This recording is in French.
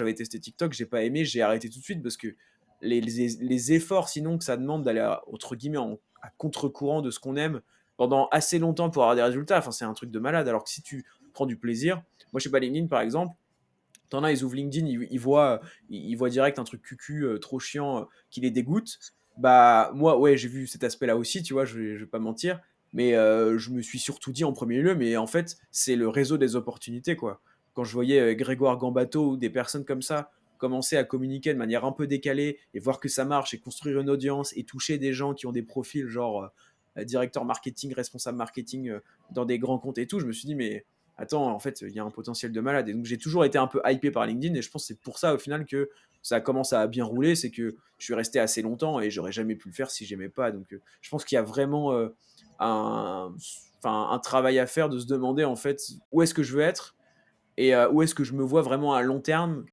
j'avais testé TikTok, j'ai pas aimé, j'ai arrêté tout de suite parce que les efforts sinon que ça demande d'aller à entre guillemets «à contre-courant» de ce qu'on aime pendant assez longtemps pour avoir des résultats, enfin c'est un truc de malade. Alors que si tu prends du plaisir, moi je sais pas, LinkedIn par exemple, t'en as, ils ouvrent LinkedIn, ils voient direct un truc cucu, trop chiant, qui les dégoûte. Bah, moi, ouais, j'ai vu cet aspect-là aussi, tu vois? Je vais pas mentir, mais je me suis surtout dit en premier lieu: «Mais en fait, c'est le réseau des opportunités, quoi». Quand je voyais, Grégoire Gambato ou des personnes comme ça commencer à communiquer de manière un peu décalée et voir que ça marche et construire une audience et toucher des gens qui ont des profils genre, directeur marketing, responsable marketing, dans des grands comptes et tout, je me suis dit: «Mais attends, en fait, il y a un potentiel de malade». Et donc, j'ai toujours été un peu hypé par LinkedIn et je pense que c'est pour ça, au final, que ça commence à bien rouler. C'est que je suis resté assez longtemps et j'aurais jamais pu le faire si j'aimais pas. Donc, je pense qu'il y a vraiment un, enfin, un travail à faire de se demander, en fait, où est-ce que je veux être et où est-ce que je me vois vraiment à long terme